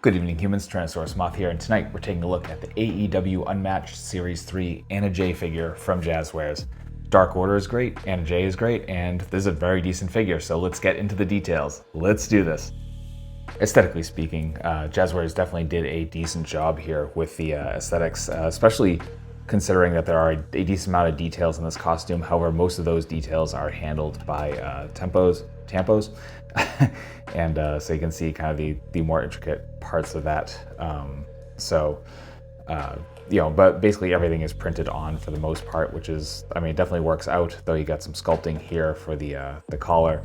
Good evening, humans. Tyrannosaurusmoth here, and tonight we're taking a look at the AEW Unmatched Series 3 Anna Jay figure from Jazwares. Dark Order is great, Anna Jay is great, and this is a very decent figure, so let's get into the details. Let's do this. Aesthetically speaking, Jazwares definitely did a decent job here with the aesthetics, especially considering that there are a decent amount of details in this costume. However, most of those details are handled by tampos. And so you can see kind of the more intricate parts of that. But basically everything is printed on for the most part, which is, I mean, it definitely works out, though you got some sculpting here for the collar.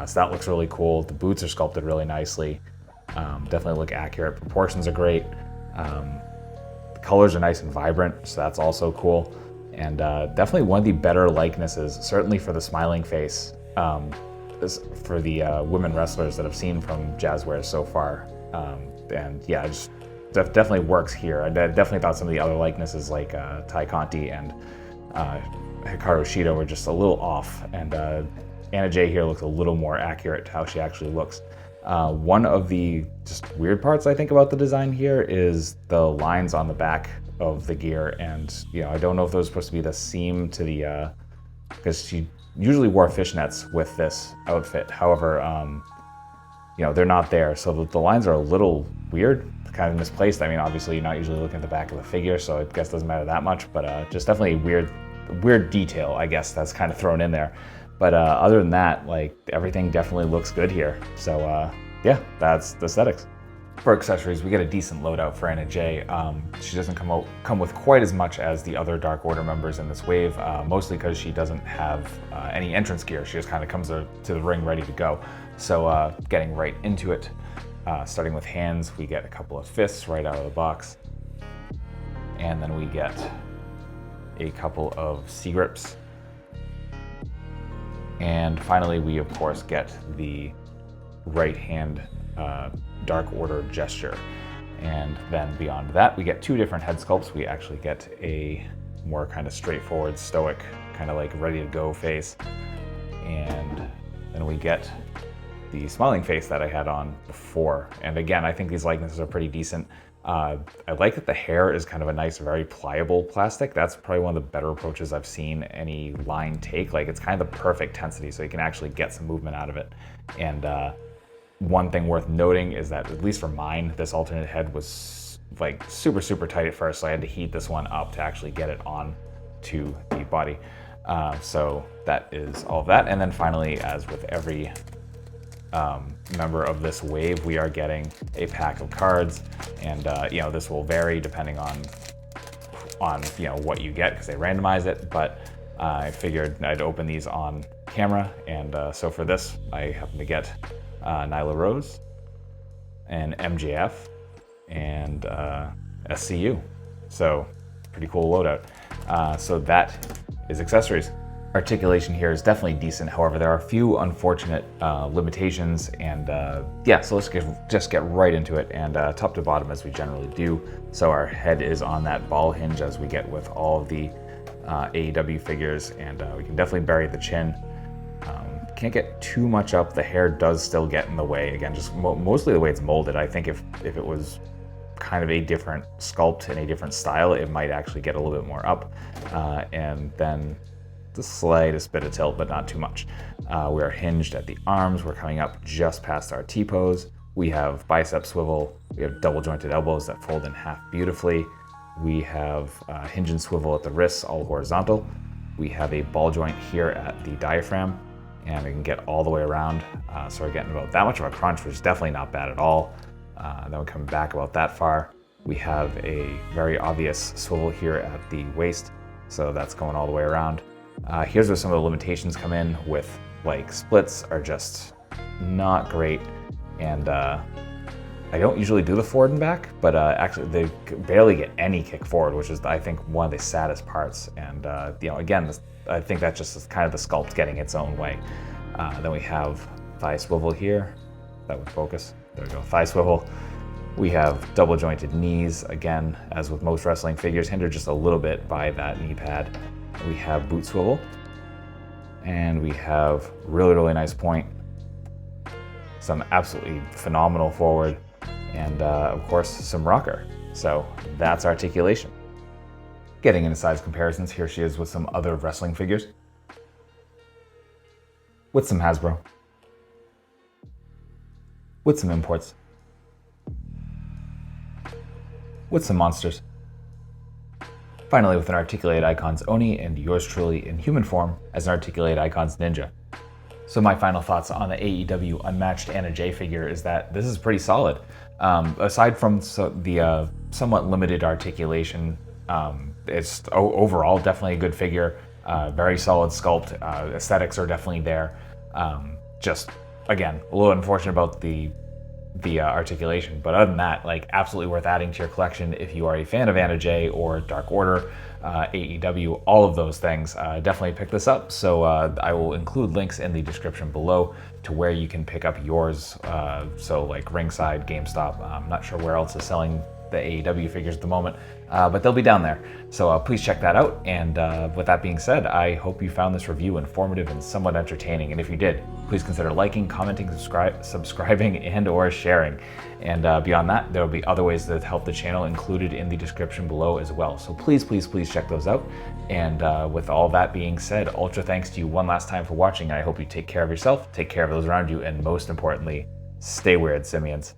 So that looks really cool. The boots are sculpted really nicely. Definitely look accurate. Proportions are great. The colors are nice and vibrant, so that's also cool. And definitely one of the better likenesses, certainly for the smiling face, for the women wrestlers that I've seen from Jazwares so far. And yeah, it just definitely works here. I definitely thought some of the other likenesses like Tai Conti and Hikaru Shida were just a little off, and Anna Jay here looks a little more accurate to how she actually looks. One of the just weird parts I think about the design here is the lines on the back of the gear, and I don't know if those are supposed to be the seam to the because she usually wore fishnets with this outfit. However, they're not there, so the lines are a little weird, kind of misplaced. I mean, obviously you're not usually looking at the back of the figure, so I guess it doesn't matter that much, but just definitely a weird detail, I guess, that's kind of thrown in there. But other than that, like, everything definitely looks good here. So yeah, that's the aesthetics. For accessories, we get a decent loadout for Anna Jay. She doesn't come with quite as much as the other Dark Order members in this wave, mostly because she doesn't have any entrance gear. She just kind of comes to the ring ready to go. So getting right into it, starting with hands, we get a couple of fists right out of the box. And then we get a couple of C-grips. And finally, we of course get the right hand Dark Order gesture. And then beyond that, we get two different head sculpts. We actually get a more kind of straightforward, stoic, kind of like ready to go face. And then we get the smiling face that I had on before. And again, I think these likenesses are pretty decent. I like that the hair is kind of a nice, very pliable plastic. That's probably one of the better approaches I've seen any line take. Like, it's kind of the perfect tensity, so you can actually get some movement out of it. And one thing worth noting is that, at least for mine, this alternate head was like super, super tight at first, so I had to heat this one up to actually get it on to the body. So that is all of that. And then finally, as with every member of this wave, we are getting a pack of cards, and this will vary depending on what you get, because they randomize it, but I figured I'd open these on camera, and so for this I happen to get Nyla Rose and MJF and SCU, so pretty cool loadout. So that is accessories. Articulation here is definitely decent. However, there are a few unfortunate limitations, and so let's just get right into it, and top to bottom as we generally do. So our head is on that ball hinge, as we get with all of the AEW figures, and we can definitely bury the chin. Can't get too much up. The hair does still get in the way. Again, just mostly the way it's molded. I think if it was kind of a different sculpt and a different style, it might actually get a little bit more up, and then the slightest bit of tilt, but not too much. We are hinged at the arms. We're coming up just past our T-pose. We have bicep swivel. We have double jointed elbows that fold in half beautifully. We have hinge and swivel at the wrists, all horizontal. We have a ball joint here at the diaphragm, and we can get all the way around. So we're getting about that much of a crunch, which is definitely not bad at all. Then we come back about that far. We have a very obvious swivel here at the waist, so that's going all the way around. Here's where some of the limitations come in with, like, splits are just not great, and I don't usually do the forward and back, but actually they barely get any kick forward, which is, I think, one of the saddest parts. And again, I think that's just kind of the sculpt getting its own way. Then we have thigh swivel here. That would focus. There we go, thigh swivel. We have double jointed knees, again, as with most wrestling figures, hindered just a little bit by that knee pad. We have boot swivel, and we have really, really nice point, some absolutely phenomenal forward, and of course some rocker. So that's Articulation. Getting into size comparisons, here she is with some other wrestling figures. With some Hasbro. With some imports. With some monsters. Finally, with an Articulated Icons Oni and yours truly in human form as an Articulated Icons Ninja. So my final thoughts on the AEW Unmatched Anna Jay figure is that this is pretty solid. Aside from the somewhat limited articulation, it's overall definitely a good figure. Very solid sculpt. Aesthetics are definitely there. Just, again, a little unfortunate about the articulation, but other than that, like, absolutely worth adding to your collection if you are a fan of Anna Jay or Dark Order, AEW, all of those things. Definitely pick this up. So I will include links in the description below to where you can pick up yours. So like Ringside, GameStop. I'm not sure where else is selling the AEW figures at the moment, but they'll be down there. So please check that out. And with that being said, I hope you found this review informative and somewhat entertaining. And if you did, please consider liking, commenting, subscribing, and or sharing. And beyond that, there will be other ways that help the channel included in the description below as well. So please, please, please check those out. And with all that being said, ultra thanks to you one last time for watching. I hope you take care of yourself, take care of those around you, and most importantly, stay weird, simians.